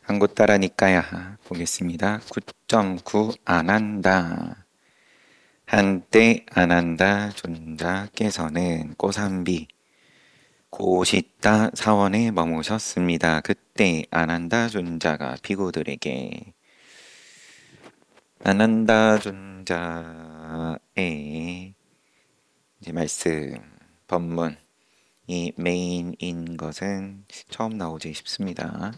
한국 따라니까야 보겠습니다. 9.9 안한다. 한때 안한다 존자께서는 고산비 고시다 사원에 머무셨습니다. 그때 안한다 존자가 비구들에게 안한다 존자의 이제 말씀 본문 이 메인인 것은 처음 나오지 싶습니다.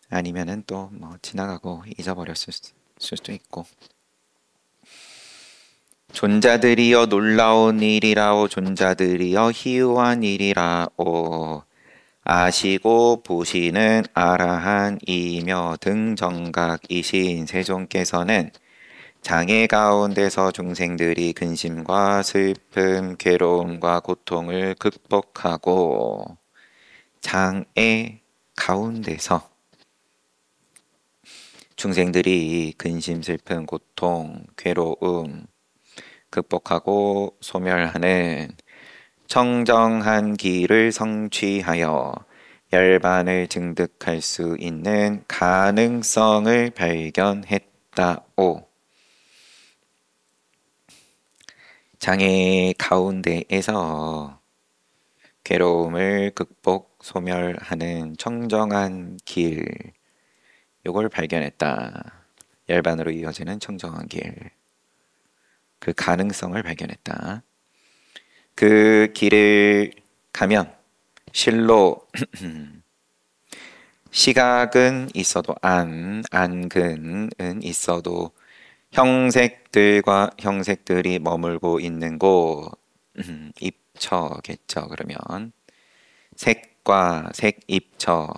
아니면은 또 뭐 지나가고 잊어버렸을 수도 있고. 존자들이여 놀라운 일이라오 존자들이여 희유한 일이라오 아시고 보시는 아라한이며 등정각이신 세존께서는 장애 가운데서 중생들이 근심과 슬픔, 괴로움과 고통을 극복하고 장애 가운데서 중생들이 근심, 슬픔, 고통, 괴로움 극복하고 소멸하는 청정한 길을 성취하여 열반을 증득할 수 있는 가능성을 발견했다오. 장애 가운데에서 괴로움을 극복, 소멸하는 청정한 길, 요걸 발견했다. 열반으로 이어지는 청정한 길, 그 가능성을 발견했다. 그 길을 가면 실로 시각은 있어도 안근은 있어도 형색들이 머물고 있는 곳 입처겠죠. 그러면 색과 색입처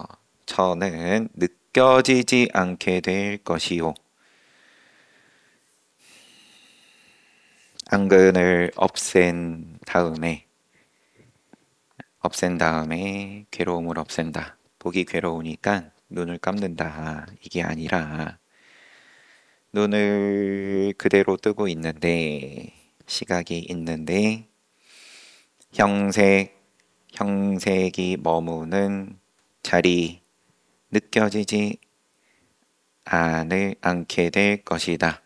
처는 느껴지지 않게 될 것이요. 안근을 없앤 다음에 괴로움을 없앤다. 보기 괴로우니까 눈을 감는다. 이게 아니라 눈을 그대로 뜨고 있는데 시각이 있는데 형색이 머무는 자리 느껴지지 않게 될 것이다.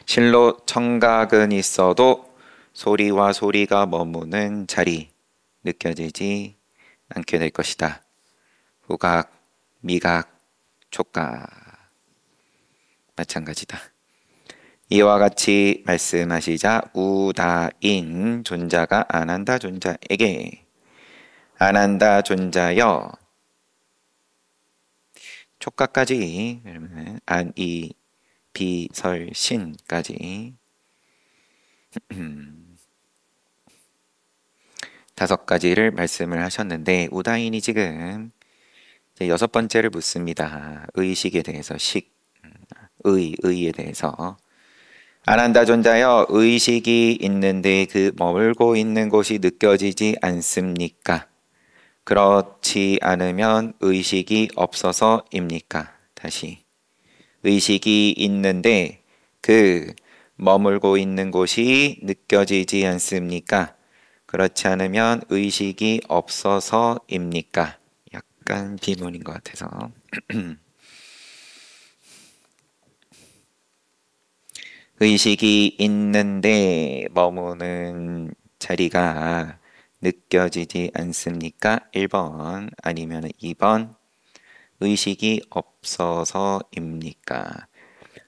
실로 청각은 있어도 소리와 소리가 머무는 자리 느껴지지 않게 될 것이다. 후각, 미각, 촉각 마찬가지다. 이와 같이 말씀하시자 우다인 존자가 안한다 존자에게 안한다 존자여 촉각까지 그러면 안이 비설신까지 5가지를 말씀을 하셨는데 우다인이 지금 이제 6번째를 묻습니다. 의식에 대해서 의에 대해서 안한다 존자여 의식이 있는데 그 머물고 있는 곳이 느껴지지 않습니까? 그렇지 않으면 의식이 없어서입니까? 다시 의식이 있는데 그 머물고 있는 곳이 느껴지지 않습니까? 그렇지 않으면 의식이 없어서입니까? 약간 비문인 것 같아서 의식이 있는데 머무는 자리가 느껴지지 않습니까? 1번 아니면 2번 의식이 없어서입니까?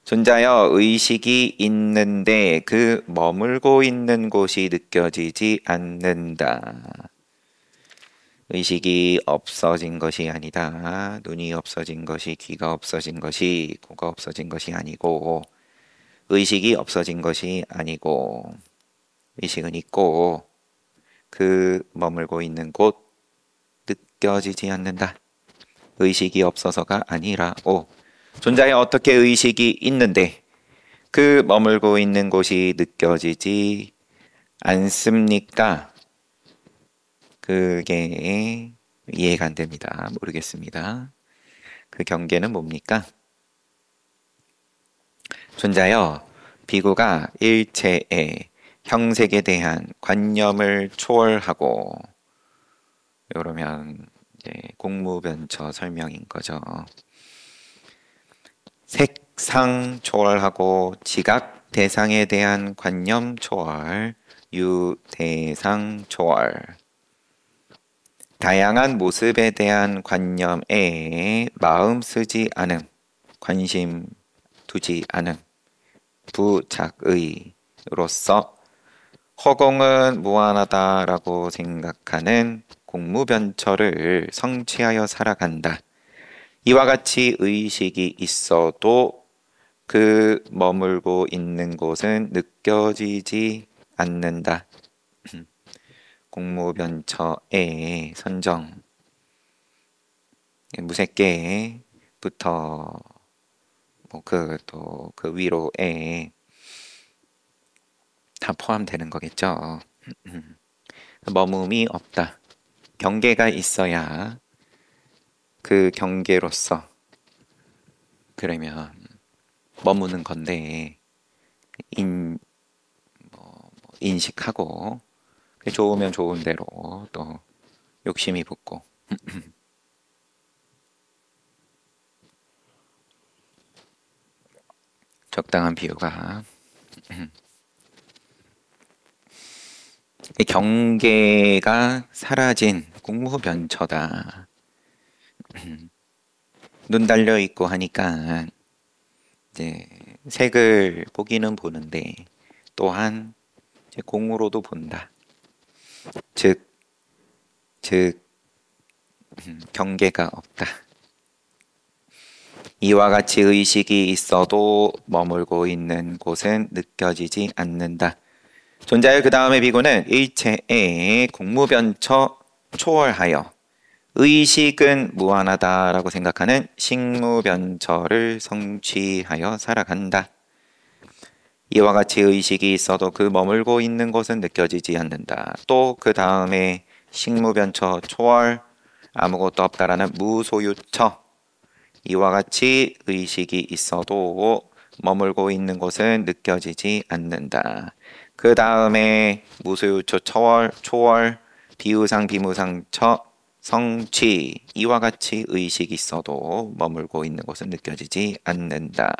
존자여 의식이 있는데 그 머물고 있는 곳이 느껴지지 않는다. 의식이 없어진 것이 아니다. 눈이 없어진 것이, 귀가 없어진 것이, 코가 없어진 것이 아니고 의식이 없어진 것이 아니고 의식은 있고 그 머물고 있는 곳 느껴지지 않는다. 의식이 없어서가 아니라 존자에 어떻게 의식이 있는데 그 머물고 있는 곳이 느껴지지 않습니까? 그게 이해가 안 됩니다. 모르겠습니다. 그 경계는 뭡니까? 존자여 비구가 일체에 형색에 대한 관념을 초월하고, 이러면 이제 공무변처 설명인 거죠. 색상 초월하고 지각 대상에 대한 관념 초월, 유대상 초월. 다양한 모습에 대한 관념에 마음 쓰지 않음, 관심 두지 않음, 부작의로서 허공은 무한하다라고 생각하는 공무변처를 성취하여 살아간다. 이와 같이 의식이 있어도 그 머물고 있는 곳은 느껴지지 않는다. 공무변처의 선정, 무색계부터 또 그 위로에 다 포함되는 거겠죠. 머뭄이 없다. 경계가 있어야 그 경계로서 그러면 머무는 건데 인식하고 좋으면 좋은 대로 또 욕심이 붙고 적당한 비유가 경계가 사라진 공무변처다. 눈 달려 있고 하니까 이제 색을 보기는 보는데 또한 이제 공으로도 본다. 즉 경계가 없다. 이와 같이 의식이 있어도 머물고 있는 곳은 느껴지지 않는다. 존자의 그 다음에 비구는 일체의 공무변처 초월하여 의식은 무한하다라고 생각하는 식무변처를 성취하여 살아간다. 이와 같이 의식이 있어도 그 머물고 있는 곳은 느껴지지 않는다. 또 그 다음에 식무변처 초월, 아무것도 없다라는 무소유처. 이와 같이 의식이 있어도 머물고 있는 곳은 느껴지지 않는다. 그 다음에 무소유처 초월, 비우상 비무상처 성취. 이와 같이 의식이 있어도 머물고 있는 곳은 느껴지지 않는다.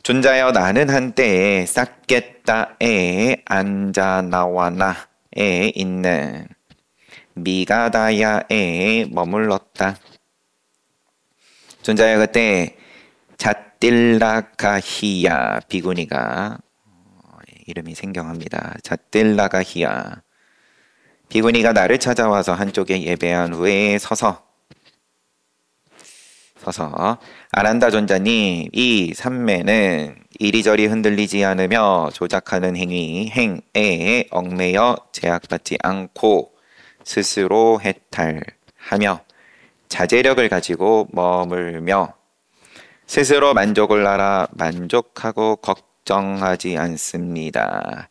존자여 나는 한때에 싹겠다에 앉아 나와나에 있는 미가다야에 머물렀다. 존자여 그때 자틸라가히야 비구니가 이름이 생경합니다. 자틸라가히야 비구니가 나를 찾아와서 한쪽에 예배한 후에 서서 아란다 존자님, 이 삼매는 이리저리 흔들리지 않으며 조작하는 행에 얽매여 제약받지 않고 스스로 해탈하며 자제력을 가지고 머물며 스스로 만족을 알아 만족하고 걱정하지 않습니다.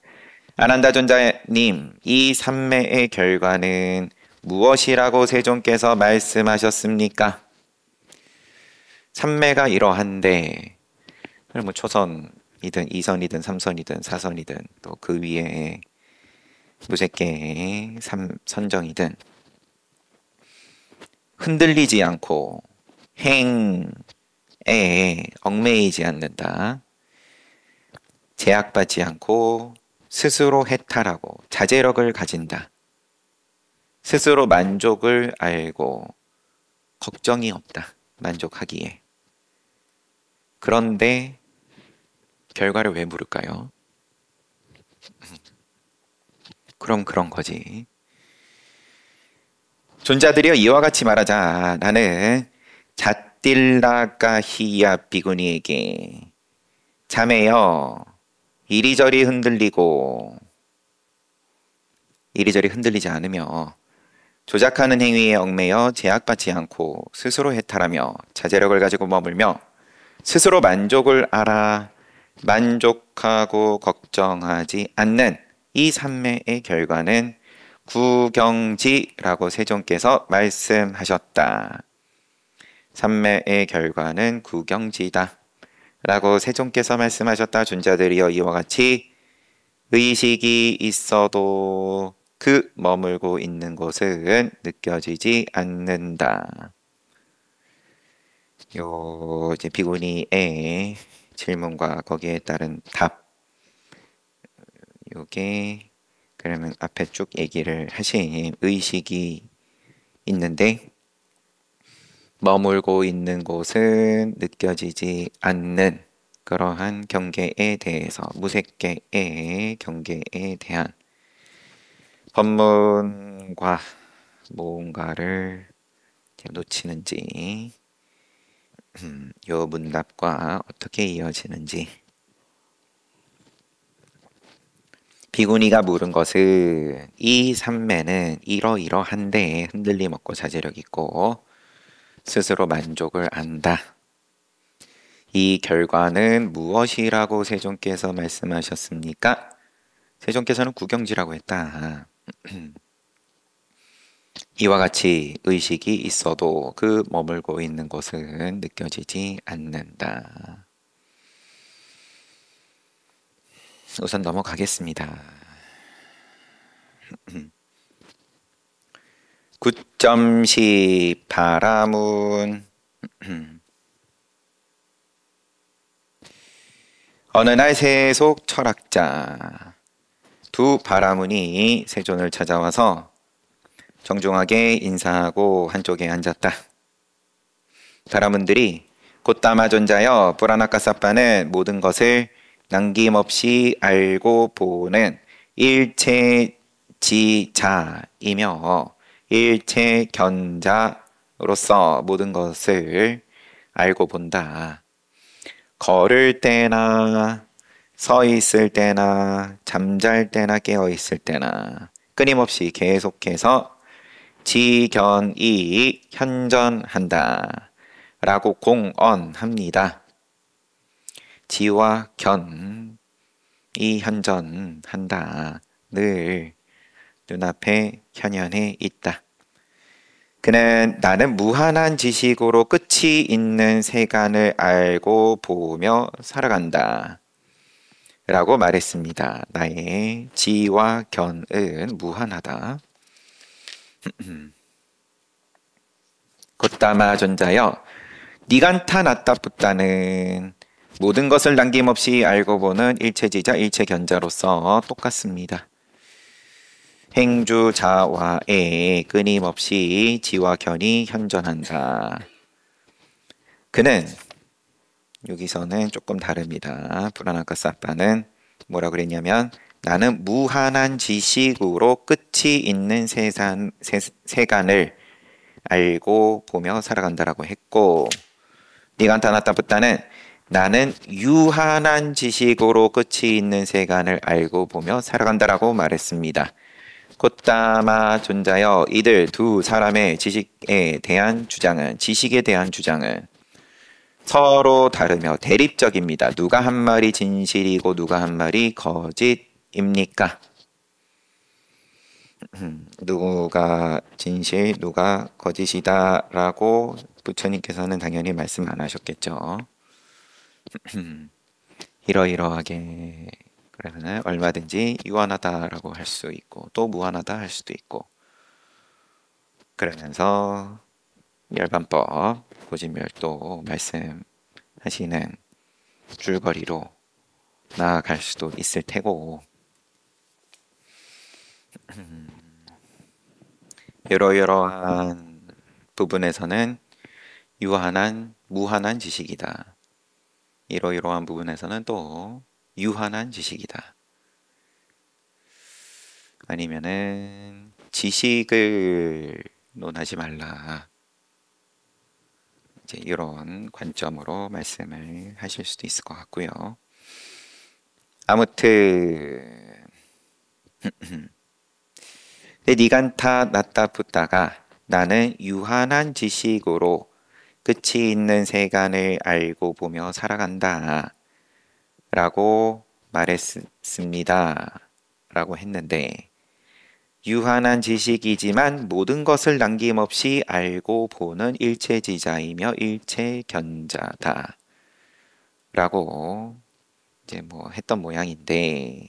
아난다 존자님, 이 삼매의 결과는 무엇이라고 세존께서 말씀하셨습니까? 삼매가 이러한데 뭐 초선이든 이선이든 삼선이든 사선이든 또 그 위에 무색계의 선정이든 흔들리지 않고 행에 얽매이지 않는다. 제약받지 않고 스스로 해탈하고 자제력을 가진다. 스스로 만족을 알고 걱정이 없다. 만족하기에. 그런데 결과를 왜 물을까요? 그럼 그런 거지. 존자들이여 이와 같이 말하자. 나는 자틸라가히야 비구니에게 자매여 이리저리 흔들리지 않으며 조작하는 행위에 얽매여 제약받지 않고 스스로 해탈하며 자제력을 가지고 머물며 스스로 만족을 알아 만족하고 걱정하지 않는 이 삼매의 결과는 구경지라고 세존께서 말씀하셨다. 삼매의 결과는 구경지다. 라고 세존께서 말씀하셨다. 존자들이여 이와 같이 의식이 있어도 그 머물고 있는 곳은 느껴지지 않는다. 요 이제 비구니의 질문과 거기에 따른 답. 요게 그러면 앞에 쭉 얘기를 하신 의식이 있는데 머물고 있는 곳은 느껴지지 않는 그러한 경계에 대해서 무색계의 경계에 대한 법문과 뭔가를 놓치는지 요 문답과 어떻게 이어지는지 비구니가 물은 것은 이 삼매는 이러이러한데 흔들림 없고 자제력 있고 스스로 만족을 안다. 이 결과는 무엇이라고 세존께서 말씀하셨습니까? 세존께서는 구경지라고 했다. 이와 같이 의식이 있어도 그 머물고 있는 곳은 느껴지지 않는다. 우선 넘어가겠습니다. 9.10 바라문 어느 날 세속 철학자 두 바라문이 세존을 찾아와서 정중하게 인사하고 한쪽에 앉았다. 바라문들이 곧다마 존자여 브라나카사빠는 모든 것을 남김없이 알고 보는 일체지자이며 일체견자로서 모든 것을 알고 본다. 걸을 때나 서 있을 때나 잠잘 때나 깨어 있을 때나 끊임없이 계속해서 지견이 현전한다 라고 공언합니다. 지와 견이 현전한다. 늘 눈앞에 현현해 있다. 그는 나는 무한한 지식으로 끝이 있는 세간을 알고 보며 살아간다. 라고 말했습니다. 나의 지와 견은 무한하다. 곧다마 존자여 니간타 나타붓다는 모든 것을 남김없이 알고 보는 일체지자 일체견자로서 똑같습니다. 행주자와에 끊임없이 지와 견이 현존한다. 그는 여기서는 조금 다릅니다. 브라나카사빠는 뭐라 그랬냐면 나는 무한한 지식으로 끝이 있는 세간을 알고 보며 살아간다라고 했고 니간타나타붓다는 나는 유한한 지식으로 끝이 있는 세간을 알고 보며 살아간다라고 말했습니다. 곧다마 존자여 이들 두 사람의 지식에 대한 주장은 서로 다르며 대립적입니다. 누가 한 말이 진실이고 누가 한 말이 거짓입니까? 누가 진실, 누가 거짓이다라고 부처님께서는 당연히 말씀 안 하셨겠죠. 이러이러하게 그러면 얼마든지 유한하다라고 할 수 있고 또 무한하다 할 수도 있고 그러면서 열반법 고진멸도 말씀하시는 줄거리로 나아갈 수도 있을 테고 이러이러한 부분에서는 유한한 무한한 지식이다. 이러이러한 부분에서는 또 유한한 지식이다. 아니면은 지식을 논하지 말라. 이제 이런 관점으로 말씀을 하실 수도 있을 것 같고요. 아무튼 니간타 나타붓다가 나는 유한한 지식으로 끝이 있는 세간을 알고 보며 살아간다 라고 말했습니다 라고 했는데 유한한 지식이지만 모든 것을 남김없이 알고 보는 일체지자이며 일체견자다 라고 이제 뭐 했던 모양인데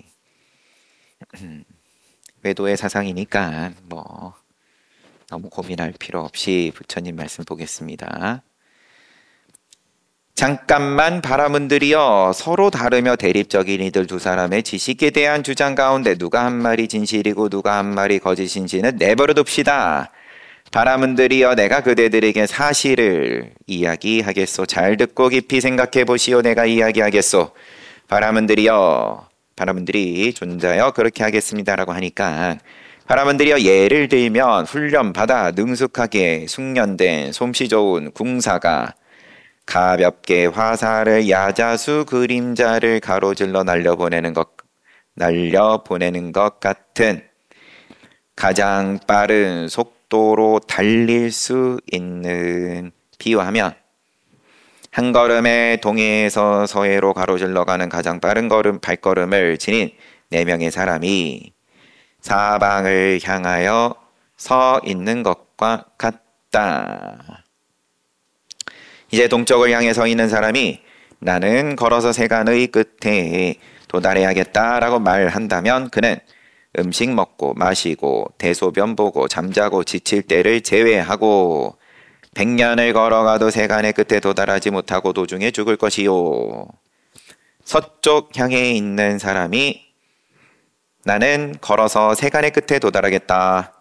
외도의 사상이니까 뭐 너무 고민할 필요 없이 부처님 말씀 보겠습니다. 잠깐만 바람은 들이여 서로 다르며 대립적인 이들 두 사람의 지식에 대한 주장 가운데 누가 한 말이 진실이고 누가 한 말이 거짓인지는 내버려 둡시다. 바람은 들이여 내가 그대들에게 사실을 이야기하겠소. 잘 듣고 깊이 생각해 보시오. 내가 이야기하겠소. 바람은 들이여 바람은들이 존자여 그렇게 하겠습니다라고 하니까 바람은들이여 예를 들면 훈련받아 능숙하게 숙련된 솜씨 좋은 궁사가 가볍게 화살을 야자수 그림자를 가로질러 날려보내는 것 같은 가장 빠른 속도로 달릴 수 있는 비유하면 한 걸음에 동해에서 서해로 가로질러 가는 가장 빠른 발걸음을 지닌 4명의 사람이 사방을 향하여 서 있는 것과 같다. 이제 동쪽을 향해 서 있는 사람이 나는 걸어서 세간의 끝에 도달해야겠다라고 말한다면 그는 음식 먹고 마시고 대소변 보고 잠자고 지칠 때를 제외하고 100년을 걸어가도 세간의 끝에 도달하지 못하고 도중에 죽을 것이요. 서쪽 향해 있는 사람이 나는 걸어서 세간의 끝에 도달하겠다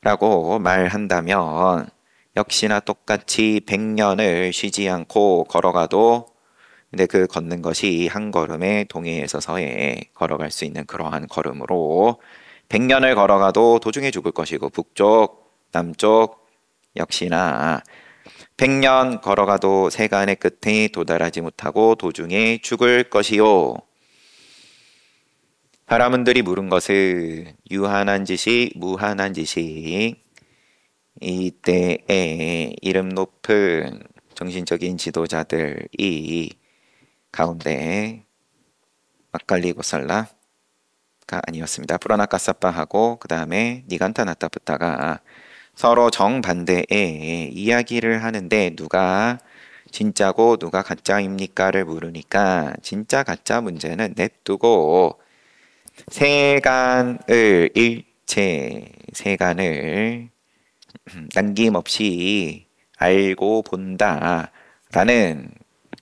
라고 말한다면 역시나 똑같이 100년을 쉬지 않고 걸어가도 근데 그 걷는 것이 한 걸음에 동해에서 서해에 걸어갈 수 있는 그러한 걸음으로 100년을 걸어가도 도중에 죽을 것이고 북쪽, 남쪽 역시나 100년 걸어가도 세간의 끝에 도달하지 못하고 도중에 죽을 것이요. 바람은들이 물은 것은 유한한 지식, 무한한 지식 이때에 이름 높은 정신적인 지도자들이 가운데 막갈리 고살라가 아니었습니다. 프라나카사파하고 그 다음에 니간타나타부타가 서로 정반대의 이야기를 하는데 누가 진짜고 누가 가짜입니까를 물으니까 진짜 가짜 문제는 냅두고 세간을 남김없이 알고 본다라는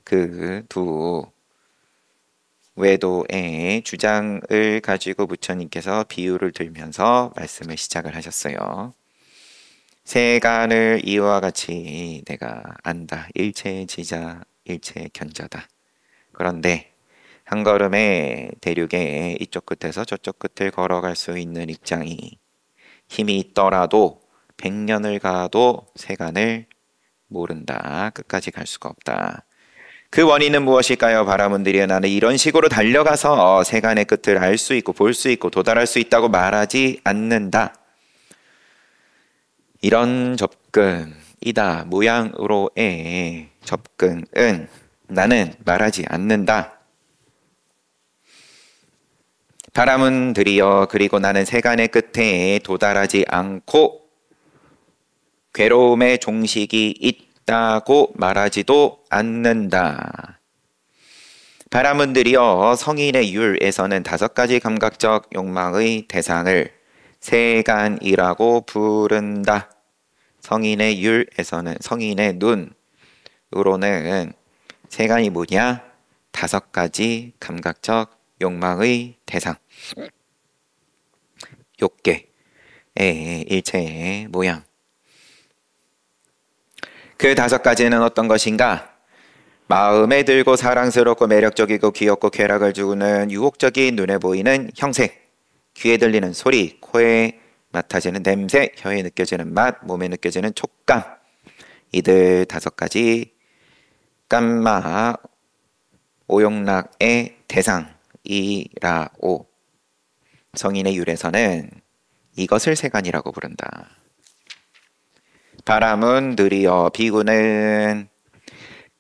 그 두 외도의 주장을 가지고 부처님께서 비유를 들면서 말씀을 시작을 하셨어요. 세간을 이와 같이 내가 안다. 일체의 지자, 일체의 견자다. 그런데 한 걸음에 대륙의 이쪽 끝에서 저쪽 끝을 걸어갈 수 있는 입장이 힘이 있더라도 100년을 가도 세간을 모른다. 끝까지 갈 수가 없다. 그 원인은 무엇일까요? 바람은들이여 나는 이런 식으로 달려가서 세간의 끝을 알 수 있고 볼 수 있고 도달할 수 있다고 말하지 않는다. 이런 접근이다. 모양으로의 접근은 나는 말하지 않는다. 바람은들이여 그리고 나는 세간의 끝에 도달하지 않고 괴로움의 종식이 있다고 말하지도 않는다. 바람은들이여 성인의 율에서는 5가지 감각적 욕망의 대상을 세간이라고 부른다. 성인의 율에서는 성인의 눈으로는 세간이 뭐냐? 5가지 감각적 욕망의 대상. 욕계의 일체의 모양. 그 5가지는 어떤 것인가? 마음에 들고 사랑스럽고 매력적이고 귀엽고 쾌락을 주는 유혹적인 눈에 보이는 형색, 귀에 들리는 소리, 코에 맡아지는 냄새, 혀에 느껴지는 맛, 몸에 느껴지는 촉감. 이들 5가지 깜마 오욕락의 대상이라오. 성인의 율에서는 이것을 세간이라고 부른다. 바람은들이여 비구는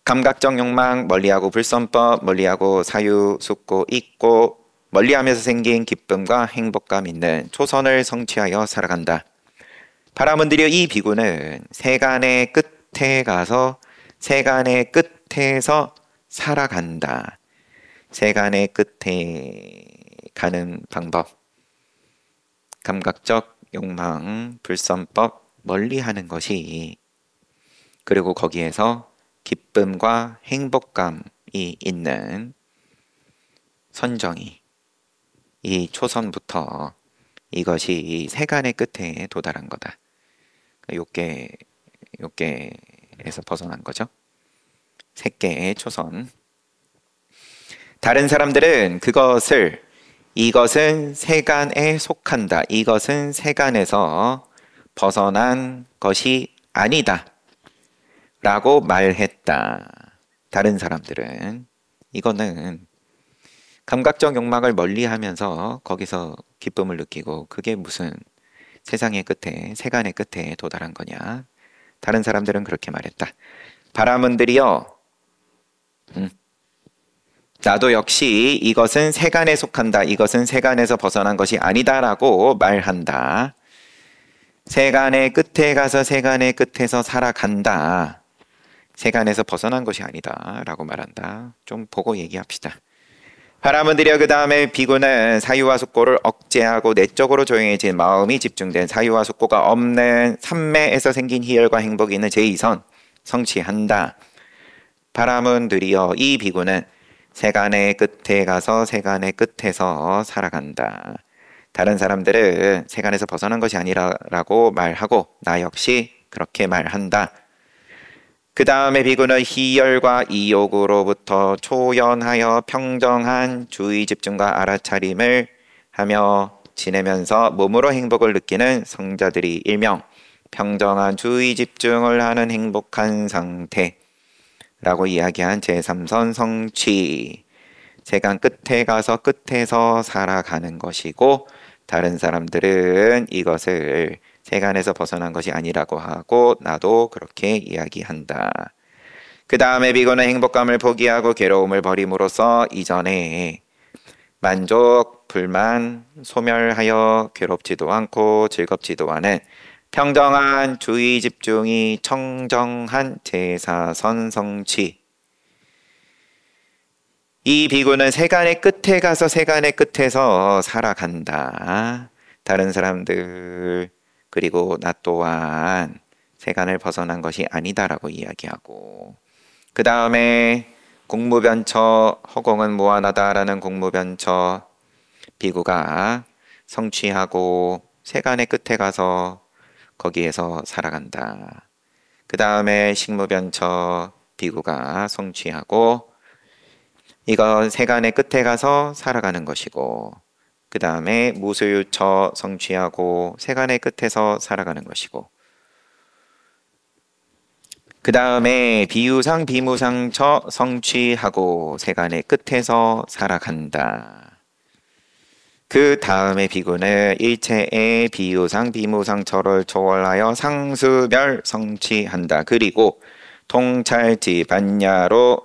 감각적 욕망 멀리하고 불선법 멀리하고 사유 숙고 있고 멀리하면서 생긴 기쁨과 행복감 있는 초선을 성취하여 살아간다. 바람은들이여 이 비구는 세간의 끝에 가서 세간의 끝에서 살아간다. 세간의 끝에 가는 방법. 감각적 욕망, 불선법 멀리하는 것이 그리고 거기에서 기쁨과 행복감이 있는 선정이 이 초선부터 이것이 세간의 끝에 도달한 거다. 요게에서 벗어난 거죠. 세 개의 초선. 다른 사람들은 이것은 세간에 속한다. 이것은 세간에서 벗어난 것이 아니다. 라고 말했다. 다른 사람들은 이거는 감각적 욕망을 멀리하면서 거기서 기쁨을 느끼고 그게 무슨 세상의 끝에 세간의 끝에 도달한 거냐. 다른 사람들은 그렇게 말했다. 바라문들이여 나도 역시 이것은 세간에 속한다. 이것은 세간에서 벗어난 것이 아니다라고 말한다. 세간의 끝에 가서 세간의 끝에서 살아간다. 세간에서 벗어난 것이 아니다 라고 말한다. 좀 보고 얘기합시다. 바라문들이여 그 다음에 비구는 사유와 숙고를 억제하고 내적으로 조용해진 마음이 집중된 사유와 숙고가 없는 삼매에서 생긴 희열과 행복이 있는 제2선 성취한다. 바라문들이여 이 비구는 세간의 끝에 가서 세간의 끝에서 살아간다. 다른 사람들은 세간에서 벗어난 것이 아니라고 말하고 나 역시 그렇게 말한다. 그 다음에 비구는 희열과 이욕으로부터 초연하여 평정한 주의 집중과 알아차림을 하며 지내면서 몸으로 행복을 느끼는 성자들이 일명 평정한 주의 집중을 하는 행복한 상태라고 이야기한 제3선 성취. 세간 끝에 가서 끝에서 살아가는 것이고 다른 사람들은 이것을 세간에서 벗어난 것이 아니라고 하고 나도 그렇게 이야기한다. 그 다음에 비구는 행복감을 포기하고 괴로움을 버림으로써 이전에 만족, 불만, 소멸하여 괴롭지도 않고 즐겁지도 않은 평정한 주의 집중이 청정한 제사선 성취. 이 비구는 세간의 끝에 가서 세간의 끝에서 살아간다. 다른 사람들 그리고 나 또한 세간을 벗어난 것이 아니다라고 이야기하고 그 다음에 공무변처 허공은 무한하다라는 공무변처 비구가 성취하고 세간의 끝에 가서 거기에서 살아간다. 그 다음에 식무변처 비구가 성취하고 이건 세간의 끝에 가서 살아가는 것이고 그 다음에 무소유처 성취하고 세간의 끝에서 살아가는 것이고 그 다음에 비유상 비무상처 성취하고 세간의 끝에서 살아간다. 그 다음에 비구는 일체의 비유상 비무상처를 초월하여 상수멸 성취한다. 그리고 통찰지 반야로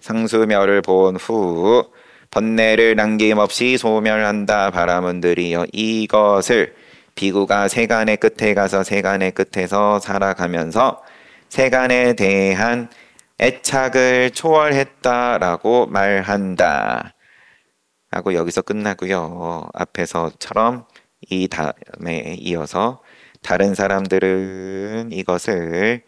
상수멸을 본 후 번뇌를 남김없이 소멸한다. 바라문들이여 이것을 비구가 세간의 끝에 가서 세간의 끝에서 살아가면서 세간에 대한 애착을 초월했다라고 말한다. 하고 여기서 끝나고요. 앞에서처럼 이 다음에 이어서 다른 사람들은 이것을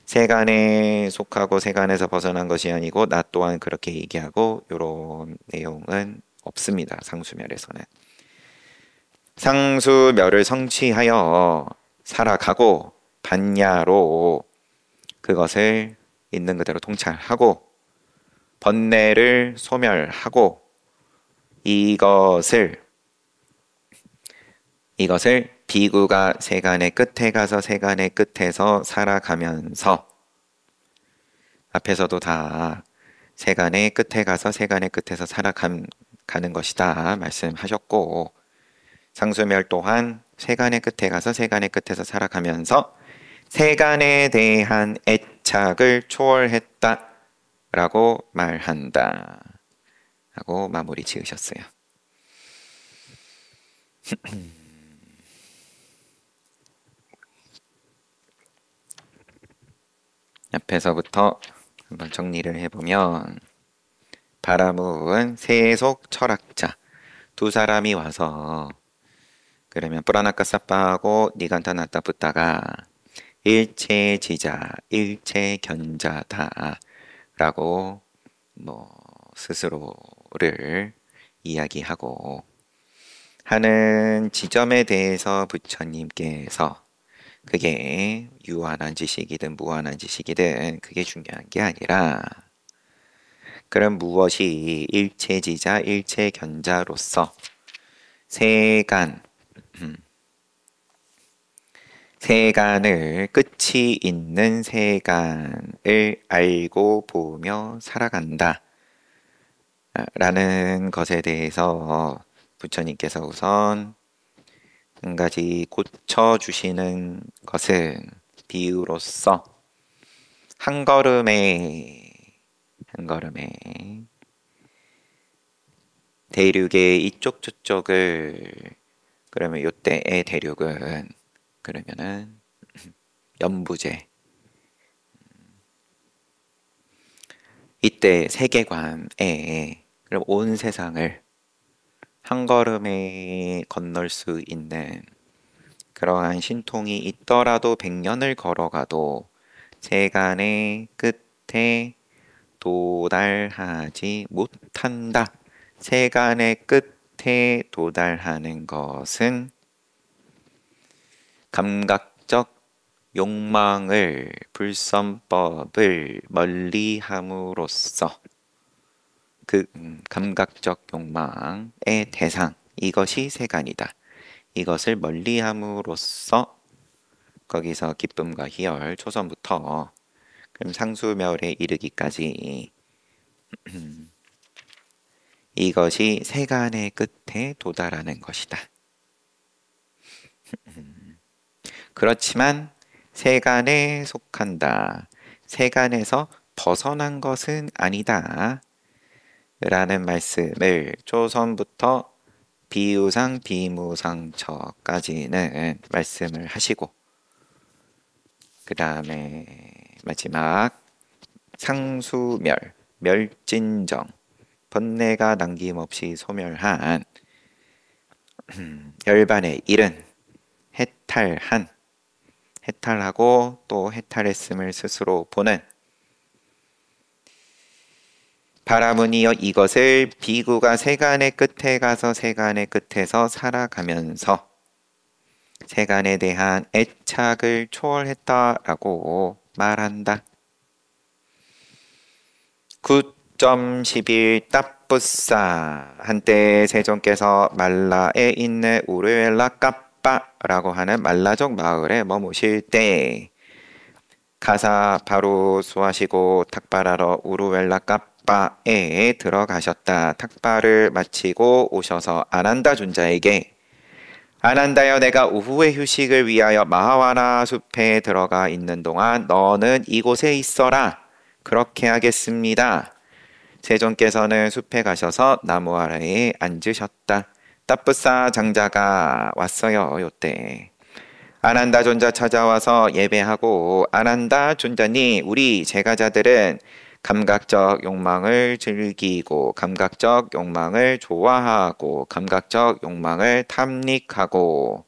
세간에 속하고 세간에서 벗어난 것이 아니고 나 또한 그렇게 얘기하고 이런 내용은 없습니다. 상수멸에서는. 상수멸을 성취하여 살아가고 반야로 그것을 있는 그대로 통찰하고 번뇌를 소멸하고 이것을 비구가 세간의 끝에 가서 세간의 끝에서 살아가면서 앞에서도 다 세간의 끝에 가서 세간의 끝에서 살아가는 것이다 말씀하셨고 상수멸 또한 세간의 끝에 가서 세간의 끝에서 살아가면서 세간에 대한 애착을 초월했다 라고 말한다 하고 마무리 지으셨어요. 앞에서부터 한번 정리를 해보면 바라무은 세속 철학자 두 사람이 와서 그러면 뿌라나카사빠하고 니간타나타 붓다가 일체지자 일체견자다 라고 스스로를 이야기하고 하는 지점에 대해서 부처님께서 그게 유한한 지식이든 무한한 지식이든 그게 중요한 게 아니라 그럼 무엇이 일체지자 일체견자로서 세간 세간을 끝이 있는 세간을 알고 보며 살아간다 라는 것에 대해서 부처님께서 우선 한 가지 고쳐주시는 것은 비유로서 한 걸음에 대륙의 이쪽 저쪽을 그러면 요때의 대륙은 그러면은 연부제 이때 세계관에 그럼 온 세상을 한 걸음에 건널 수 있는 그러한 신통이 있더라도 100년을 걸어가도 세간의 끝에 도달하지 못한다. 세간의 끝에 도달하는 것은 감각적 욕망을 불선법을 멀리함으로써 그 감각적 욕망의 대상 이것이 세간이다. 이것을 멀리함으로써 거기서 기쁨과 희열 초선부터 그럼 상수멸에 이르기까지 이것이 세간의 끝에 도달하는 것이다. 그렇지만 세간에 속한다. 세간에서 벗어난 것은 아니다. 라는 말씀을 초선부터 비유상 비무상처까지는 말씀을 하시고 그 다음에 마지막 상수멸 멸진정 번뇌가 남김없이 소멸한 열반의 일은 해탈하고 또 해탈했음을 스스로 보는 바라문이여 이것을 비구가 세간의 끝에 가서 세간의 끝에서 살아가면서 세간에 대한 애착을 초월했다라고 말한다. 9.11 따뿌싸 한때 세존께서 말라에 있는 우르엘라 까빠라고 하는 말라족 마을에 머무실 때 가사 바로 수하시고 탁발하러 우르엘라 까빠에 들어가셨다. 탁발을 마치고 오셔서 아난다 존자에게 아난다여 내가 오후의 휴식을 위하여 마하와나 숲에 들어가 있는 동안 너는 이곳에 있어라. 그렇게 하겠습니다. 세존께서는 숲에 가셔서 나무 아래에 앉으셨다. 따뿌싸 장자가 왔어요. 요때 아난다 존자 찾아와서 예배하고 아난다 존자님 우리 제가자들은 감각적 욕망을 즐기고 감각적 욕망을 좋아하고 감각적 욕망을 탐닉하고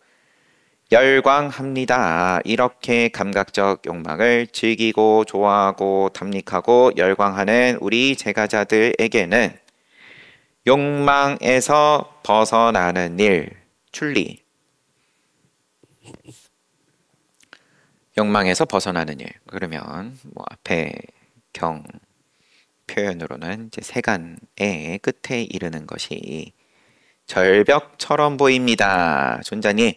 열광합니다. 이렇게 감각적 욕망을 즐기고 좋아하고 탐닉하고 열광하는 우리 제가자들에게는 욕망에서 벗어나는 일, 출리. 욕망에서 벗어나는 일. 그러면 앞에 경 표현으로는 이제 세간의 끝에 이르는 것이 절벽처럼 보입니다. 존자님,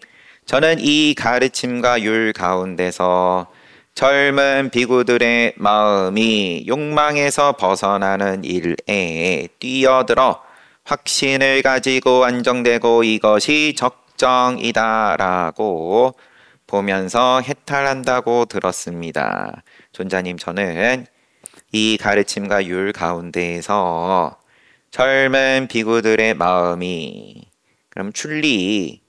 저는 이 가르침과 율 가운데서 젊은 비구들의 마음이 욕망에서 벗어나는 일에 뛰어들어 확신을 가지고 안정되고 이것이 적정이다라고 보면서 해탈한다고 들었습니다. 존자님, 저는 이 가르침과 율 가운데에서 젊은 비구들의 마음이 그럼 출리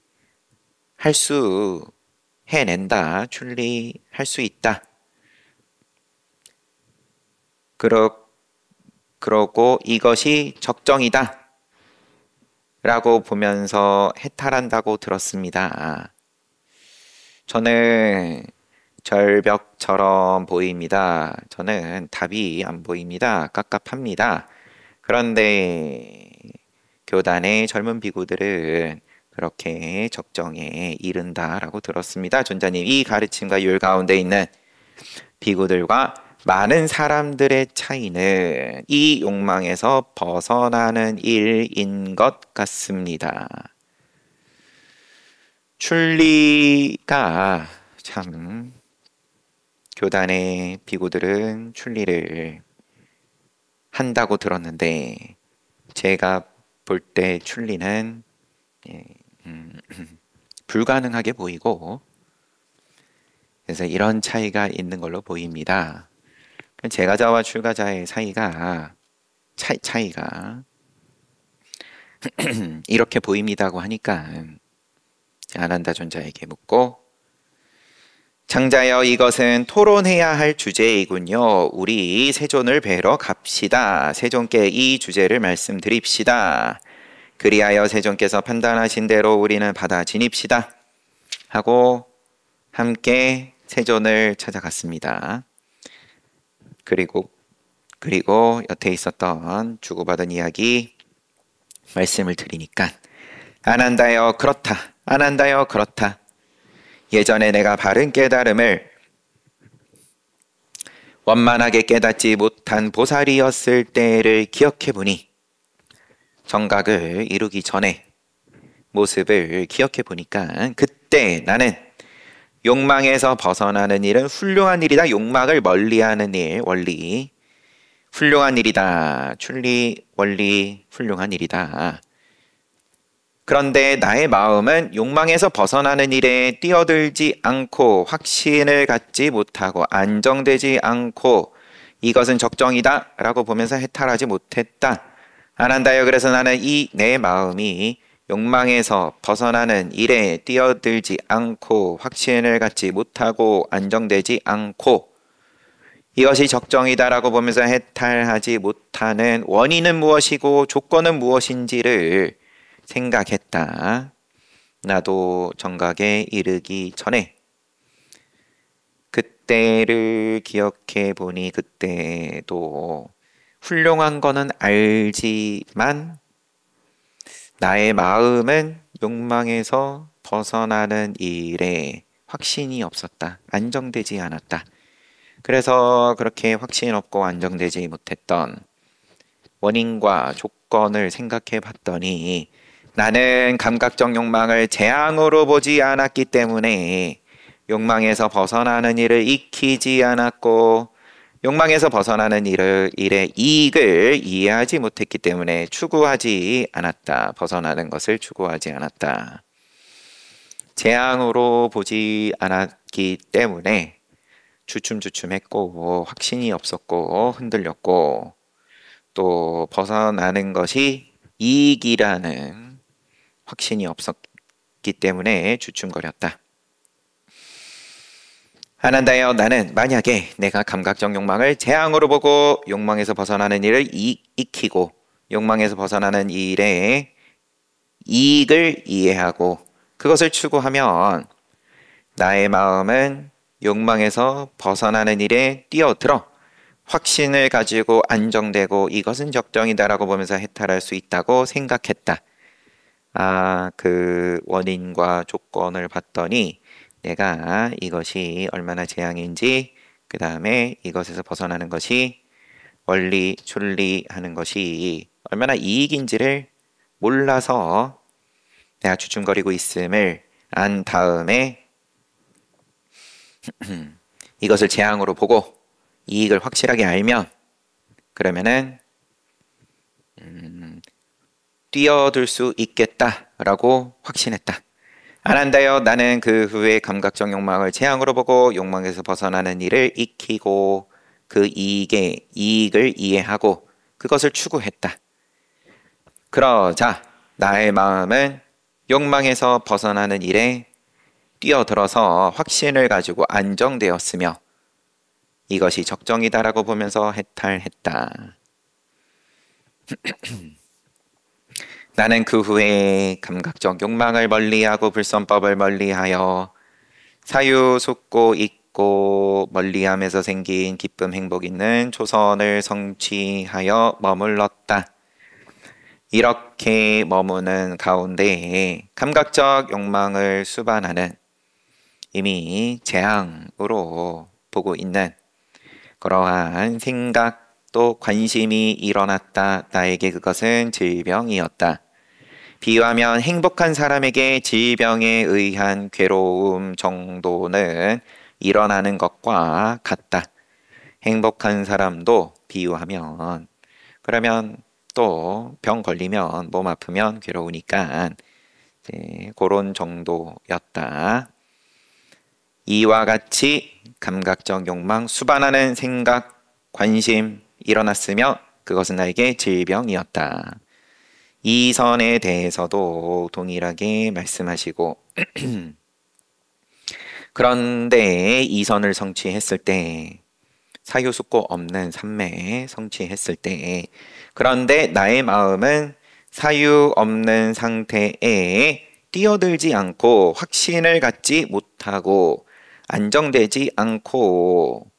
해낸다. 출리할 수 있다. 그러고 이것이 적정이다 라고 보면서 해탈한다고 들었습니다. 저는 절벽처럼 보입니다. 저는 답이 안 보입니다. 깝깝합니다. 그런데 교단의 젊은 비구들은 그렇게 적정에 이른다라고 들었습니다. 존자님, 이 가르침과 율 가운데 있는 비구들과 많은 사람들의 차이는 이 욕망에서 벗어나는 일인 것 같습니다. 출리가 참, 교단의 비구들은 출리를 한다고 들었는데 제가 볼 때 출리는 불가능하게 보이고, 그래서 이런 차이가 있는 걸로 보입니다. 제가자와 출가자의 차이가 이렇게 보입니다고 하니까 아난다 존자에게 묻고, 장자여, 이것은 토론해야 할 주제이군요. 우리 세존을 뵈러 갑시다. 세존께 이 주제를 말씀드립시다. 그리하여 세존께서 판단하신 대로 우리는 받아 지닙시다 하고 함께 세존을 찾아갔습니다. 그리고 여태 있었던 주고받은 이야기 말씀을 드리니까, 아난다여 그렇다, 아난다여 그렇다. 예전에 내가 바른 깨달음을 원만하게 깨닫지 못한 보살이었을 때를 기억해보니, 정각을 이루기 전에 모습을 기억해보니까 그때 나는 욕망에서 벗어나는 일은 훌륭한 일이다. 욕망을 멀리하는 일, 원리 훌륭한 일이다. 출리, 원리 훌륭한 일이다. 그런데 나의 마음은 욕망에서 벗어나는 일에 뛰어들지 않고 확신을 갖지 못하고 안정되지 않고 이것은 적정이다 라고 보면서 해탈하지 못했다. 아난다여, 그래서 나는 이 내 마음이 욕망에서 벗어나는 일에 뛰어들지 않고 확신을 갖지 못하고 안정되지 않고 이것이 적정이다 라고 보면서 해탈하지 못하는 원인은 무엇이고 조건은 무엇인지를 생각했다. 나도 정각에 이르기 전에 그때를 기억해 보니, 그때도 훌륭한 거는 알지만 나의 마음은 욕망에서 벗어나는 일에 확신이 없었다. 안정되지 않았다. 그래서 그렇게 확신 없고 안정되지 못했던 원인과 조건을 생각해 봤더니, 나는 감각적 욕망을 재앙으로 보지 않았기 때문에 욕망에서 벗어나는 일을 익히지 않았고, 욕망에서 벗어나는 일의 이익을 이해하지 못했기 때문에 추구하지 않았다. 벗어나는 것을 추구하지 않았다. 재앙으로 보지 않았기 때문에 주춤주춤했고 확신이 없었고 흔들렸고, 또 벗어나는 것이 이익이라는 확신이 없었기 때문에 주춤거렸다. 아난다여, 나는 만약에 내가 감각적 욕망을 재앙으로 보고 욕망에서 벗어나는 일을 익히고 욕망에서 벗어나는 일의 이익을 이해하고 그것을 추구하면 나의 마음은 욕망에서 벗어나는 일에 뛰어들어 확신을 가지고 안정되고 이것은 적정이다라고 보면서 해탈할 수 있다고 생각했다. 그 원인과 조건을 봤더니 내가 이것이 얼마나 재앙인지, 그 다음에 이것에서 벗어나는 것이 원리, 출리하는 것이 얼마나 이익인지를 몰라서 내가 주춤거리고 있음을 안 다음에 이것을 재앙으로 보고 이익을 확실하게 알면, 그러면은 뛰어들 수 있겠다라고 확신했다. 아난다여, 나는 그 후에 감각적 욕망을 재앙으로 보고 욕망에서 벗어나는 일을 익히고 그 이익을 이해하고 그것을 추구했다. 그러자 나의 마음은 욕망에서 벗어나는 일에 뛰어들어서 확신을 가지고 안정되었으며 이것이 적정이다라고 보면서 해탈했다. 나는 그 후에 감각적 욕망을 멀리하고 불선법을 멀리하여 사유, 숙고, 잊고 멀리함에서 생긴 기쁨, 행복 있는 초선을 성취하여 머물렀다. 이렇게 머무는 가운데 감각적 욕망을 수반하는 이미 재앙으로 보고 있는 그러한 생각도 관심이 일어났다. 나에게 그것은 질병이었다. 비유하면 행복한 사람에게 질병에 의한 괴로움 정도는 일어나는 것과 같다. 행복한 사람도 비유하면 그러면 또 병 걸리면 몸 아프면 괴로우니까 이제 그런 정도였다. 이와 같이 감각적 욕망, 수반하는 생각, 관심 일어났으며 그것은 나에게 질병이었다. 이 선에 대해서도 동일하게 말씀하시고 그런데 이 선을 성취했을 때 사유숙고 없는 삼매 성취했을 때 그런데 나의 마음은 사유 없는 상태에 뛰어들지 않고 확신을 갖지 못하고 안정되지 않고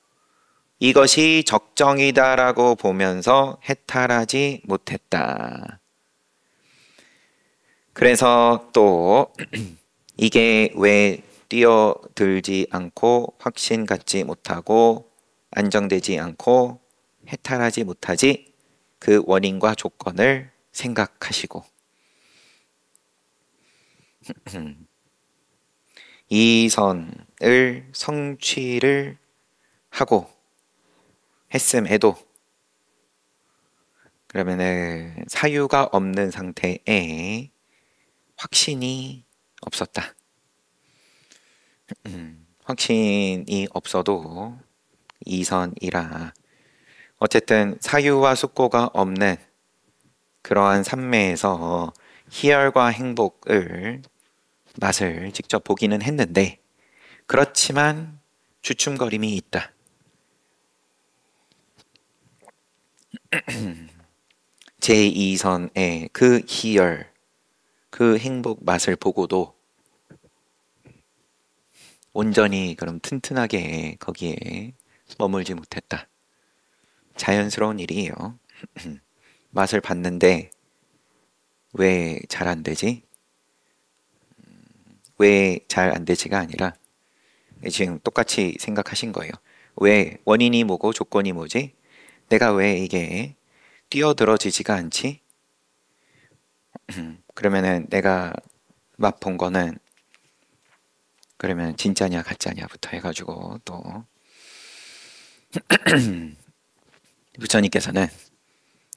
이것이 적정이다라고 보면서 해탈하지 못했다. 그래서 또 이게 왜 뛰어들지 않고 확신 갖지 못하고 안정되지 않고 해탈하지 못하지? 그 원인과 조건을 생각하시고 이 선을 성취를 하고 했음에도 그러면은 사유가 없는 상태에 확신이 없었다. 확신이 없어도 이선이라 어쨌든 사유와 숙고가 없는 그러한 삼매에서 희열과 행복을 맛을 직접 보기는 했는데 그렇지만 주춤거림이 있다. 제2선의 그 희열, 그 행복 맛을 보고도 온전히 그럼 튼튼하게 거기에 머물지 못했다. 자연스러운 일이에요. 맛을 봤는데 왜 잘 안 되지? 왜 잘 안 되지가 아니라 지금 똑같이 생각하신 거예요. 왜 원인이 뭐고 조건이 뭐지? 내가 왜 이게 뛰어들어지지가 않지? 그러면은 내가 맛본 거는 그러면 진짜냐 가짜냐부터 해가지고 또 부처님께서는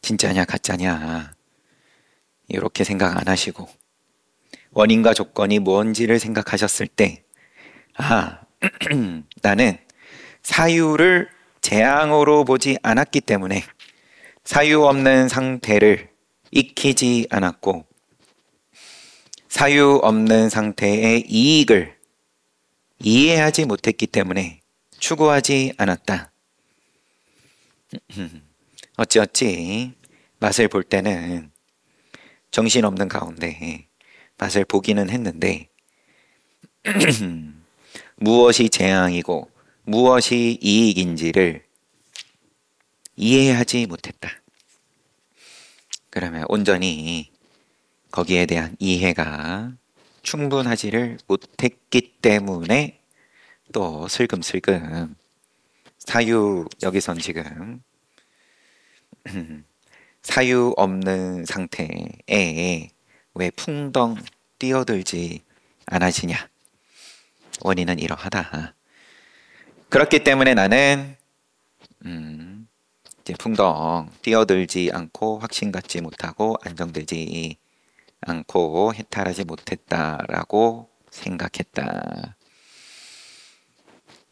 진짜냐 가짜냐 이렇게 생각 안 하시고 원인과 조건이 뭔지를 생각하셨을 때 나는 사유를 재앙으로 보지 않았기 때문에 사유 없는 상태를 익히지 않았고 사유 없는 상태의 이익을 이해하지 못했기 때문에 추구하지 않았다. 어찌어찌 맛을 볼 때는 정신없는 가운데 맛을 보기는 했는데 무엇이 재앙이고 무엇이 이익인지를 이해하지 못했다. 그러면 온전히 거기에 대한 이해가 충분하지를 못했기 때문에 또 슬금슬금 사유 여기선 지금 사유 없는 상태에 왜 풍덩 뛰어들지 않아지냐? 원인은 이러하다. 그렇기 때문에 나는 이제 풍덩 뛰어들지 않고 확신 갖지 못하고 안정되지 않고 해탈하지 못했다라고 생각했다.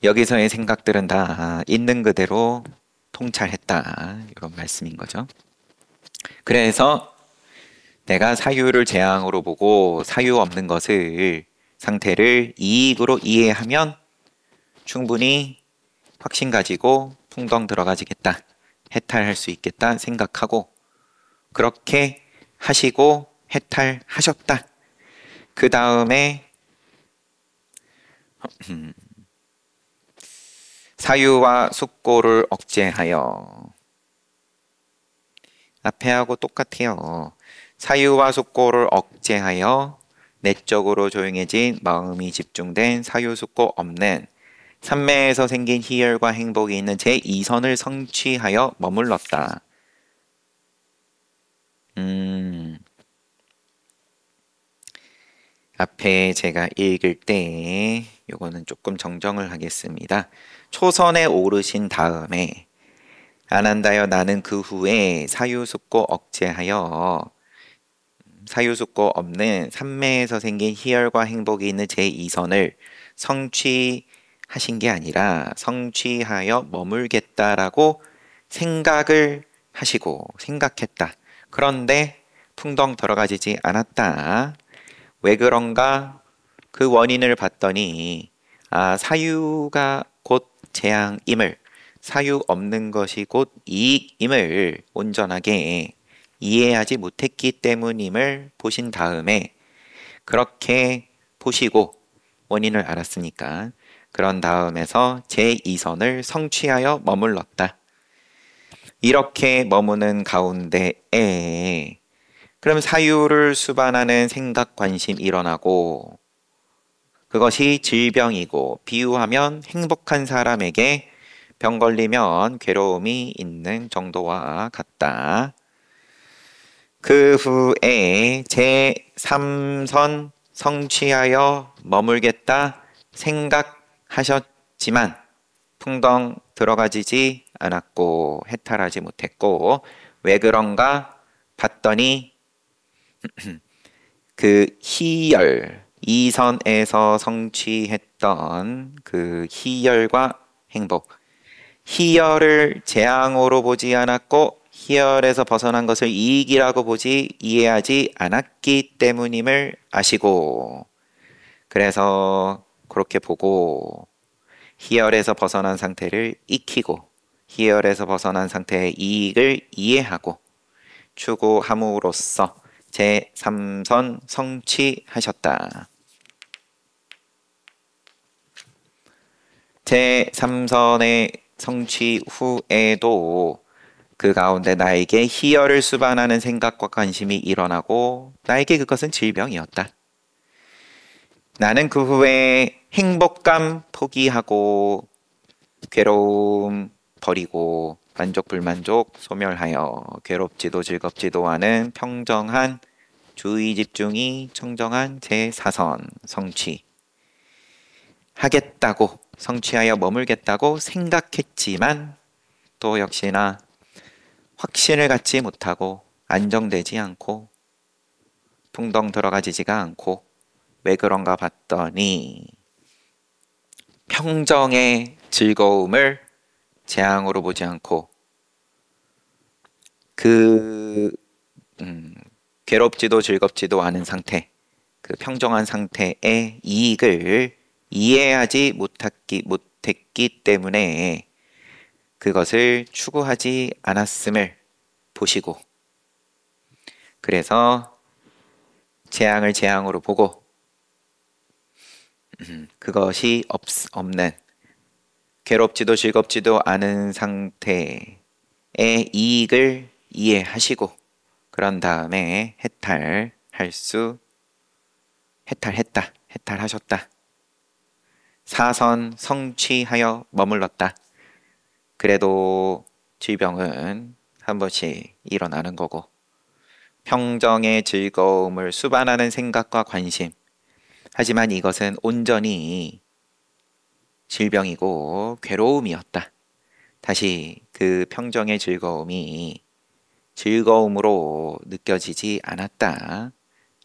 여기서의 생각들은 다 있는 그대로 통찰했다. 이런 말씀인 거죠. 그래서 내가 사유를 재앙으로 보고 사유 없는 것을 상태를 이익으로 이해하면 충분히 확신 가지고 풍덩 들어가지겠다. 해탈할 수 있겠다 생각하고 그렇게 하시고 해탈하셨다. 그 다음에 사유와 숙고를 억제하여. 앞에하고 똑같아요. 사유와 숙고를 억제하여 내적으로 조용해진 마음이 집중된 사유 숙고 없는 삼매에서 생긴 희열과 행복이 있는 제2선을 성취하여 머물렀다. 앞에 제가 읽을 때 요거는 조금 정정을 하겠습니다. 초선에 오르신 다음에 안한다여 나는 그 후에 사유숙고 억제하여 사유숙고 없는 삼매에서 생긴 희열과 행복이 있는 제2선을 성취하신 게 아니라 성취하여 머물겠다라고 생각을 하시고 생각했다. 그런데 풍덩 들어가지지 않았다. 왜 그런가? 그 원인을 봤더니 사유가 곧 재앙임을, 사유 없는 것이 곧 이익임을 온전하게 이해하지 못했기 때문임을 보신 다음에, 그렇게 보시고 원인을 알았으니까 그런 다음에서 제2선을 성취하여 머물렀다. 이렇게 머무는 가운데에 그럼 사유를 수반하는 생각, 관심 일어나고, 그것이 질병이고 비유하면 행복한 사람에게 병 걸리면 괴로움이 있는 정도와 같다. 그 후에 제3선 성취하여 머물겠다 생각하셨지만 풍덩 들어가지지 않았고 해탈하지 못했고, 왜 그런가 봤더니 그 희열, 이선에서 성취했던 그 희열과 행복, 희열을 재앙으로 보지 않았고 희열에서 벗어난 것을 이익이라고 이해하지 않았기 때문임을 아시고, 그래서 그렇게 보고 희열에서 벗어난 상태를 익히고 희열에서 벗어난 상태의 이익을 이해하고 추구함으로써 제3선 성취하셨다. 제3선의 성취 후에도 그 가운데 나에게 희열을 수반하는 생각과 관심이 일어나고 나에게 그것은 질병이었다. 나는 그 후에 행복감 포기하고 괴로움 버리고 만족 불만족 소멸하여 괴롭지도 즐겁지도 않은 평정한 주의 집중이 청정한 제4선 성취하겠다고, 성취하여 머물겠다고 생각했지만 또 역시나 확신을 갖지 못하고 안정되지 않고 풍덩 들어가지지가 않고, 왜 그런가 봤더니 평정의 즐거움을 재앙으로 보지 않고 그 괴롭지도 즐겁지도 않은 상태, 그 평정한 상태의 이익을 이해하지 못했기 때문에 그것을 추구하지 않았음을 보시고, 그래서 재앙을 재앙으로 보고 그것이 없는 괴롭지도 즐겁지도 않은 상태의 이익을 이해하시고 그런 다음에 해탈하셨다. 4선 성취하여 머물렀다. 그래도 질병은 한 번씩 일어나는 거고, 평정의 즐거움을 수반하는 생각과 관심, 하지만 이것은 온전히 질병이고 괴로움이었다. 다시 그 평정의 즐거움이 즐거움으로 느껴지지 않았다.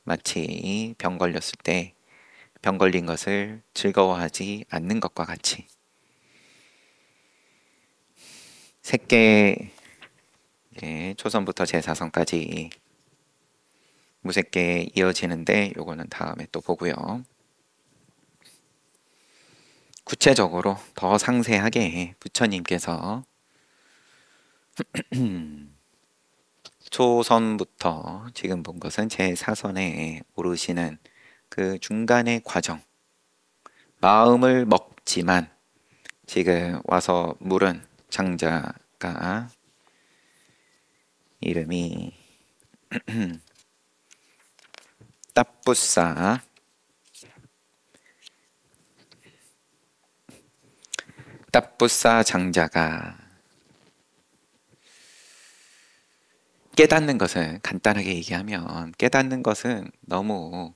마치 병 걸렸을 때 병 걸린 것을 즐거워하지 않는 것과 같이. 색계 초선부터 제4선까지 무색계 이어지는데 요거는 다음에 또 보고요. 구체적으로 더 상세하게 부처님께서 초선부터 지금 본 것은 제4선에 오르시는 그 중간의 과정. 마음을 먹지만 지금 와서 물은 장자가 이름이 따뿌싸 따뿌싸 장자가 깨닫는 것은 간단하게 얘기하면 깨닫는 것은 너무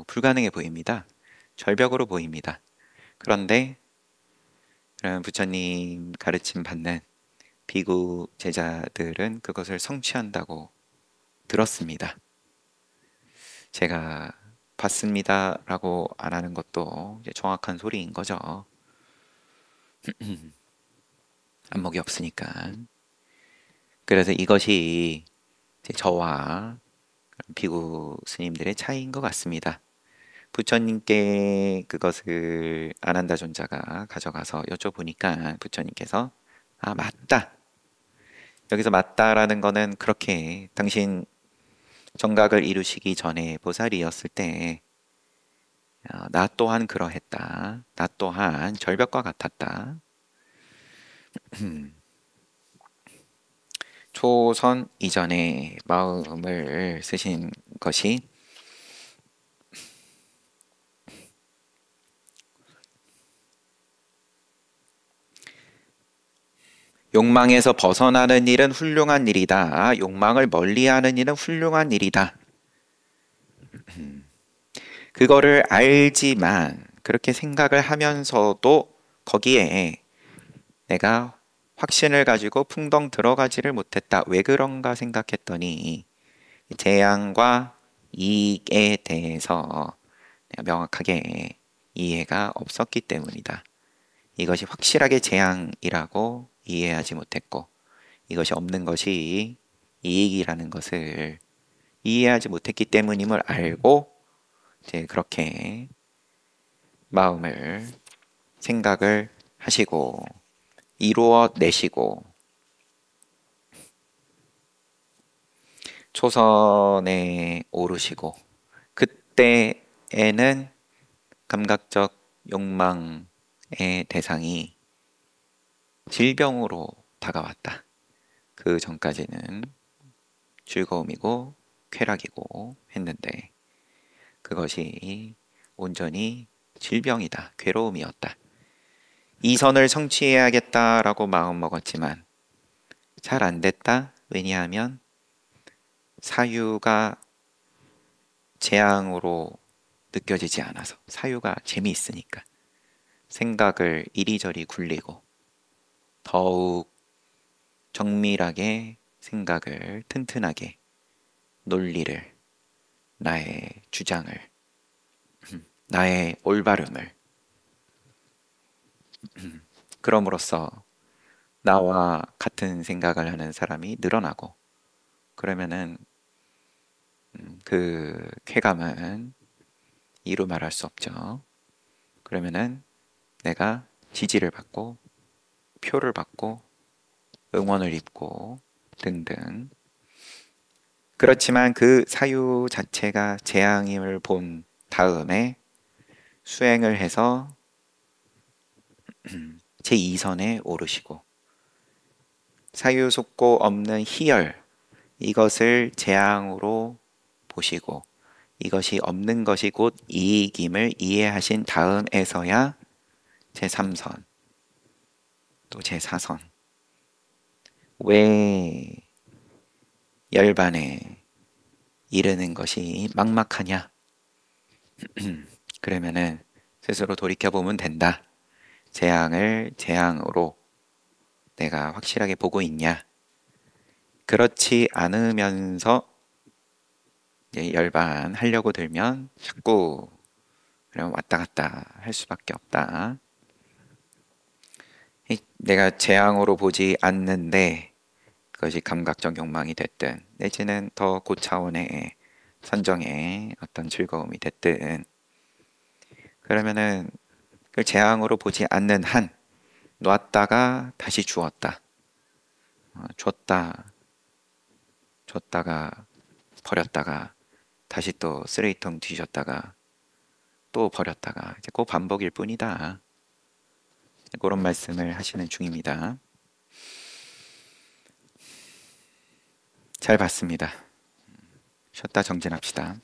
불가능해 보입니다. 절벽으로 보입니다. 그런데 그런 부처님 가르침 받는 비구 제자들은 그것을 성취한다고 들었습니다. 제가 봤습니다라고 안 하는 것도 이제 정확한 소리인 거죠. 안목이 없으니까. 그래서 이것이 이제 저와 비구 스님들의 차이인 것 같습니다. 부처님께 그것을 아난다 존자가 가져가서 여쭤보니까 부처님께서 아 맞다. 여기서 맞다라는 거는 그렇게 당신 정각을 이루시기 전에 보살이었을 때 나 또한 그러했다. 나 또한 절벽과 같았다. 초선 이전에 마음을 쓰신 것이 욕망에서 벗어나는 일은 훌륭한 일이다. 욕망을 멀리하는 일은 훌륭한 일이다. 그거를 알지만 그렇게 생각을 하면서도 거기에 내가 확신을 가지고 풍덩 들어가지를 못했다. 왜 그런가 생각했더니 재앙과 이익에 대해서 내가 명확하게 이해가 없었기 때문이다. 이것이 확실하게 재앙이라고 이해하지 못했고 이것이 없는 것이 이익이라는 것을 이해하지 못했기 때문임을 알고 이제 그렇게 마음을 생각을 하시고 이루어 내시고 초선에 오르시고 그때에는 감각적 욕망의 대상이 질병으로 다가왔다. 그 전까지는 즐거움이고 쾌락이고 했는데 그것이 온전히 질병이다. 괴로움이었다. 이 선을 성취해야겠다라고 마음먹었지만 잘 안 됐다. 왜냐하면 사유가 재앙으로 느껴지지 않아서 사유가 재미있으니까 생각을 이리저리 굴리고 더욱 정밀하게 생각을 튼튼하게 논리를 나의 주장을 나의 올바름을 그럼으로써 나와 같은 생각을 하는 사람이 늘어나고 그러면은 그 쾌감은 이루 말할 수 없죠. 그러면은 내가 지지를 받고 표를 받고 응원을 입고 등등. 그렇지만 그 사유 자체가 재앙임을 본 다음에 수행을 해서 제2선에 오르시고 사유 속고 없는 희열 이것을 재앙으로 보시고 이것이 없는 것이 곧 이익임을 이해하신 다음에서야 제3선 또 제4선 왜 열반에 이르는 것이 막막하냐? 그러면은 스스로 돌이켜보면 된다. 재앙을 재앙으로 내가 확실하게 보고 있냐? 그렇지 않으면서 열반 하려고 들면 자꾸 그냥 왔다 갔다 할 수밖에 없다. 내가 재앙으로 보지 않는데 그것이 감각적 욕망이 됐든 내지는 더 고차원의 선정의 어떤 즐거움이 됐든 그러면은 그 재앙으로 보지 않는 한 놨다가 다시 주었다. 줬다 줬다가 버렸다가 다시 또 쓰레기통 뒤졌다가 또 버렸다가 이제 그 반복일 뿐이다. 그런 말씀을 하시는 중입니다. 잘 봤습니다. 쉬었다 정진합시다.